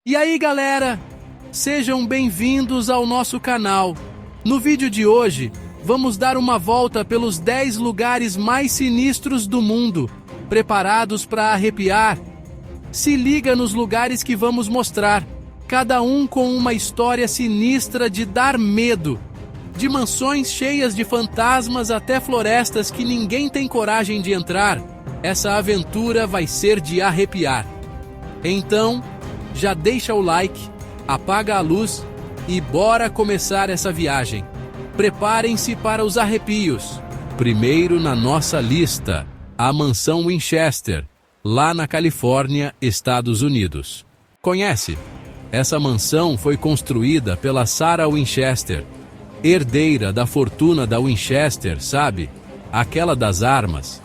E aí, galera? Sejam bem-vindos ao nosso canal. No vídeo de hoje, vamos dar uma volta pelos 10 lugares mais sinistros do mundo. Preparados para arrepiar? Se liga nos lugares que vamos mostrar, cada um com uma história sinistra de dar medo. De mansões cheias de fantasmas até florestas que ninguém tem coragem de entrar, essa aventura vai ser de arrepiar. Então, já deixa o like, apaga a luz e bora começar essa viagem. Preparem-se para os arrepios. Primeiro na nossa lista, a Mansão Winchester, lá na Califórnia, Estados Unidos. Conhece? Essa mansão foi construída pela Sarah Winchester, herdeira da fortuna da Winchester, sabe? Aquela das armas.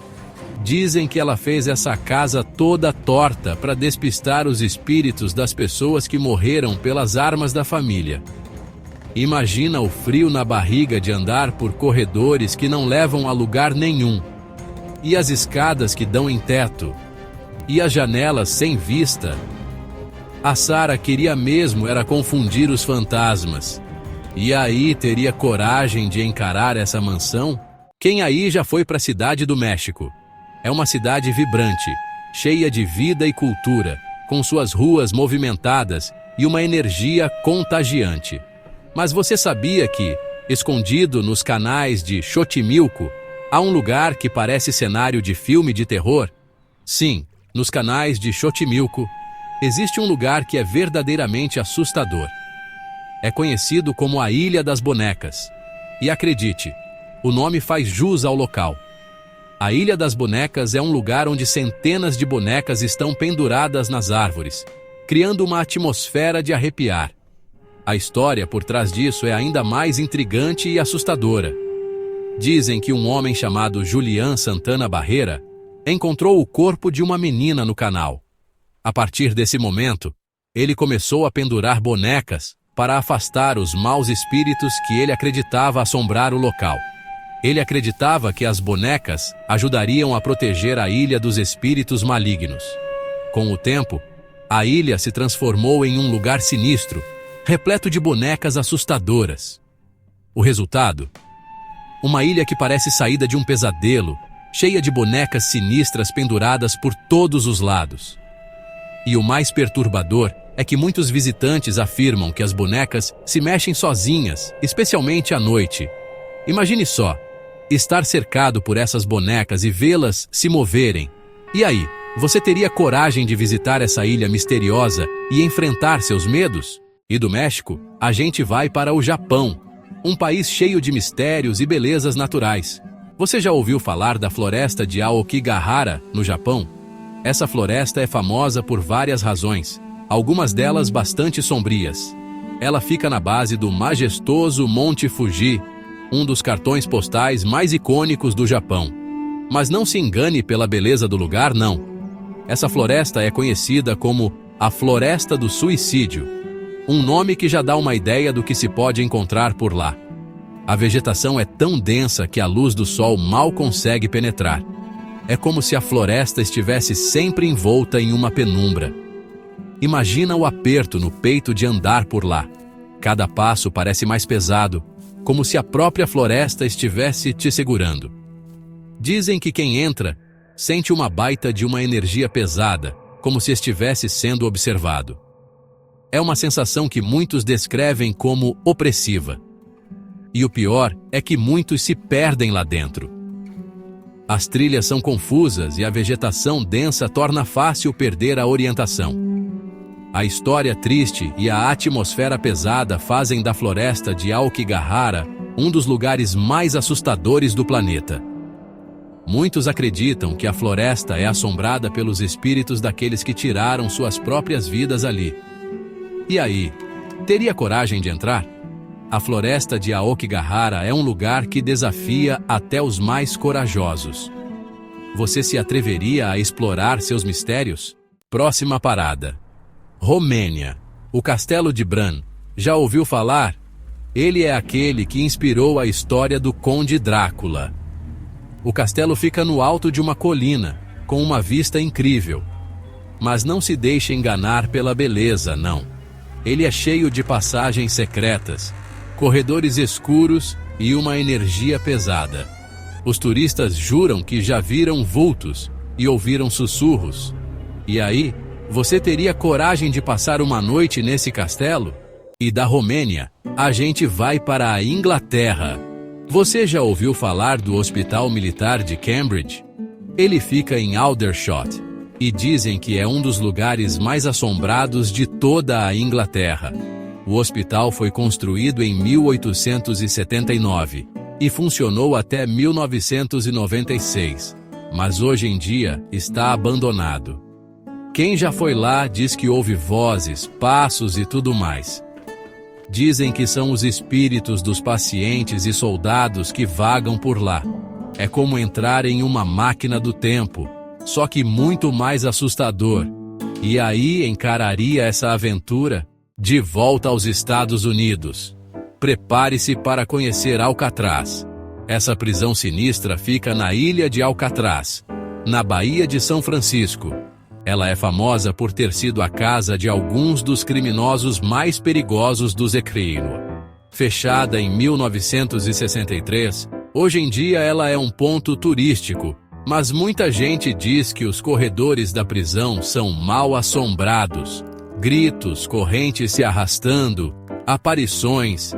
Dizem que ela fez essa casa toda torta para despistar os espíritos das pessoas que morreram pelas armas da família. Imagina o frio na barriga de andar por corredores que não levam a lugar nenhum. E as escadas que dão em teto. E as janelas sem vista. A Sarah queria mesmo era confundir os fantasmas. E aí teria coragem de encarar essa mansão? Quem aí já foi para a cidade do México? É uma cidade vibrante, cheia de vida e cultura, com suas ruas movimentadas e uma energia contagiante. Mas você sabia que, escondido nos canais de Xochimilco, há um lugar que parece cenário de filme de terror? Sim, nos canais de Xochimilco, existe um lugar que é verdadeiramente assustador. É conhecido como a Ilha das Bonecas. E acredite, o nome faz jus ao local. A Ilha das Bonecas é um lugar onde centenas de bonecas estão penduradas nas árvores, criando uma atmosfera de arrepiar. A história por trás disso é ainda mais intrigante e assustadora. Dizem que um homem chamado Julian Santana Barreira encontrou o corpo de uma menina no canal. A partir desse momento, ele começou a pendurar bonecas para afastar os maus espíritos que ele acreditava assombrar o local. Ele acreditava que as bonecas ajudariam a proteger a ilha dos espíritos malignos. Com o tempo, a ilha se transformou em um lugar sinistro, repleto de bonecas assustadoras. O resultado? Uma ilha que parece saída de um pesadelo, cheia de bonecas sinistras penduradas por todos os lados. E o mais perturbador é que muitos visitantes afirmam que as bonecas se mexem sozinhas, especialmente à noite. Imagine só, estar cercado por essas bonecas e vê-las se moverem. E aí, você teria coragem de visitar essa ilha misteriosa e enfrentar seus medos? E do México, a gente vai para o Japão, um país cheio de mistérios e belezas naturais. Você já ouviu falar da floresta de Aokigahara, no Japão? Essa floresta é famosa por várias razões, algumas delas bastante sombrias. Ela fica na base do majestoso Monte Fuji, um dos cartões postais mais icônicos do Japão. Mas não se engane pela beleza do lugar, não. Essa floresta é conhecida como a Floresta do Suicídio, um nome que já dá uma ideia do que se pode encontrar por lá. A vegetação é tão densa que a luz do sol mal consegue penetrar. É como se a floresta estivesse sempre envolta em uma penumbra. Imagina o aperto no peito de andar por lá. Cada passo parece mais pesado, como se a própria floresta estivesse te segurando. Dizem que quem entra sente uma baita de uma energia pesada, como se estivesse sendo observado. É uma sensação que muitos descrevem como opressiva. E o pior é que muitos se perdem lá dentro. As trilhas são confusas e a vegetação densa torna fácil perder a orientação. A história triste e a atmosfera pesada fazem da floresta de Aokigahara um dos lugares mais assustadores do planeta. Muitos acreditam que a floresta é assombrada pelos espíritos daqueles que tiraram suas próprias vidas ali. E aí, teria coragem de entrar? A floresta de Aokigahara é um lugar que desafia até os mais corajosos. Você se atreveria a explorar seus mistérios? Próxima parada. Romênia. O Castelo de Bran. Já ouviu falar? Ele é aquele que inspirou a história do Conde Drácula. O castelo fica no alto de uma colina, com uma vista incrível. Mas não se deixe enganar pela beleza, não. Ele é cheio de passagens secretas, corredores escuros e uma energia pesada. Os turistas juram que já viram vultos e ouviram sussurros. E aí, você teria coragem de passar uma noite nesse castelo? E da Romênia, a gente vai para a Inglaterra. Você já ouviu falar do Hospital Militar de Cambridge? Ele fica em Aldershot, e dizem que é um dos lugares mais assombrados de toda a Inglaterra. O hospital foi construído em 1879 e funcionou até 1996, mas hoje em dia está abandonado. Quem já foi lá diz que ouve vozes, passos e tudo mais. Dizem que são os espíritos dos pacientes e soldados que vagam por lá. É como entrar em uma máquina do tempo, só que muito mais assustador. E aí encararia essa aventura de volta aos Estados Unidos. Prepare-se para conhecer Alcatraz. Essa prisão sinistra fica na ilha de Alcatraz, na Baía de São Francisco. Ela é famosa por ter sido a casa de alguns dos criminosos mais perigosos do século. Fechada em 1963, hoje em dia ela é um ponto turístico, mas muita gente diz que os corredores da prisão são mal assombrados. Gritos, correntes se arrastando, aparições.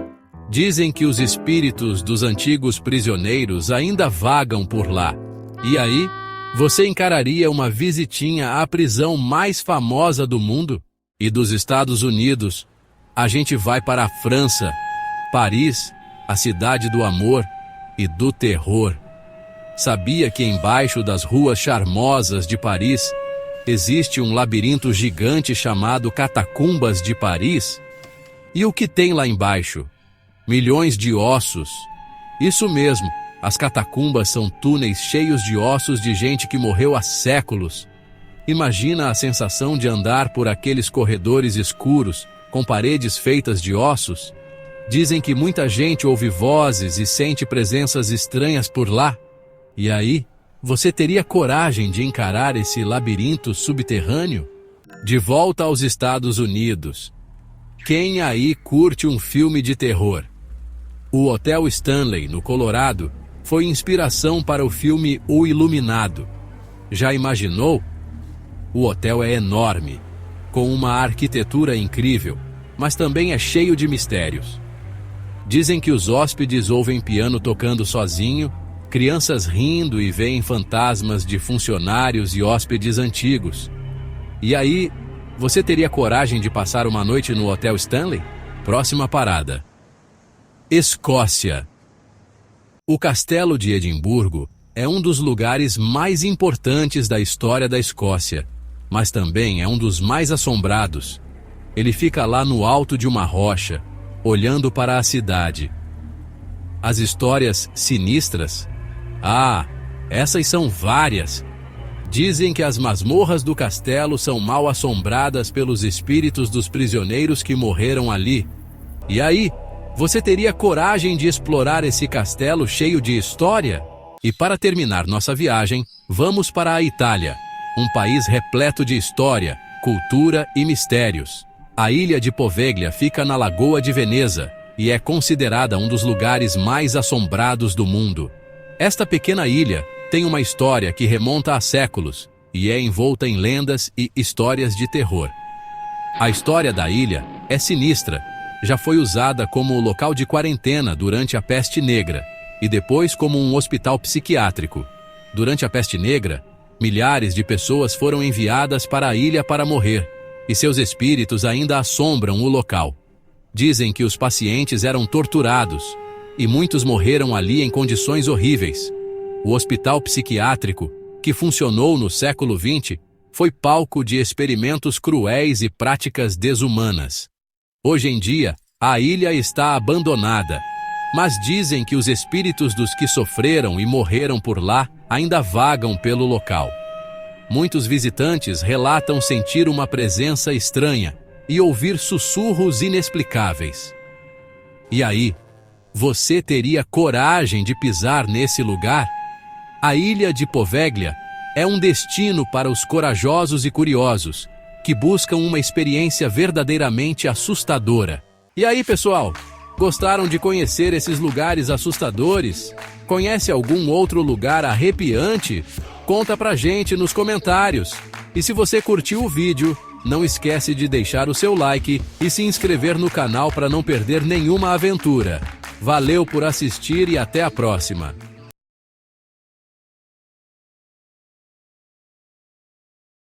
Dizem que os espíritos dos antigos prisioneiros ainda vagam por lá. E aí, você encararia uma visitinha à prisão mais famosa do mundo? E dos Estados Unidos, a gente vai para a França, Paris, a cidade do amor e do terror. Sabia que embaixo das ruas charmosas de Paris existe um labirinto gigante chamado Catacumbas de Paris? E o que tem lá embaixo? Milhões de ossos. Isso mesmo, as catacumbas são túneis cheios de ossos de gente que morreu há séculos. Imagina a sensação de andar por aqueles corredores escuros, com paredes feitas de ossos. Dizem que muita gente ouve vozes e sente presenças estranhas por lá. E aí, você teria coragem de encarar esse labirinto subterrâneo? De volta aos Estados Unidos. Quem aí curte um filme de terror? O Hotel Stanley, no Colorado, foi inspiração para o filme O Iluminado. Já imaginou? O hotel é enorme, com uma arquitetura incrível, mas também é cheio de mistérios. Dizem que os hóspedes ouvem piano tocando sozinho, crianças rindo e veem fantasmas de funcionários e hóspedes antigos. E aí, você teria coragem de passar uma noite no Hotel Stanley? Próxima parada. Escócia. O Castelo de Edimburgo é um dos lugares mais importantes da história da Escócia, mas também é um dos mais assombrados. Ele fica lá no alto de uma rocha, olhando para a cidade. As histórias sinistras? Ah, essas são várias. Dizem que as masmorras do castelo são mal assombradas pelos espíritos dos prisioneiros que morreram ali. E aí, você teria coragem de explorar esse castelo cheio de história? E para terminar nossa viagem, vamos para a Itália, um país repleto de história, cultura e mistérios. A ilha de Poveglia fica na Lagoa de Veneza e é considerada um dos lugares mais assombrados do mundo. Esta pequena ilha tem uma história que remonta a séculos e é envolta em lendas e histórias de terror. A história da ilha é sinistra. Já foi usada como local de quarentena durante a Peste Negra e depois como um hospital psiquiátrico. Durante a Peste Negra, milhares de pessoas foram enviadas para a ilha para morrer, e seus espíritos ainda assombram o local. Dizem que os pacientes eram torturados, e muitos morreram ali em condições horríveis. O hospital psiquiátrico, que funcionou no século XX, foi palco de experimentos cruéis e práticas desumanas. Hoje em dia, a ilha está abandonada, mas dizem que os espíritos dos que sofreram e morreram por lá ainda vagam pelo local. Muitos visitantes relatam sentir uma presença estranha e ouvir sussurros inexplicáveis. E aí, você teria coragem de pisar nesse lugar? A ilha de Poveglia é um destino para os corajosos e curiosos, que buscam uma experiência verdadeiramente assustadora. E aí, pessoal? Gostaram de conhecer esses lugares assustadores? Conhece algum outro lugar arrepiante? Conta pra gente nos comentários. E se você curtiu o vídeo, não esquece de deixar o seu like e se inscrever no canal para não perder nenhuma aventura. Valeu por assistir e até a próxima!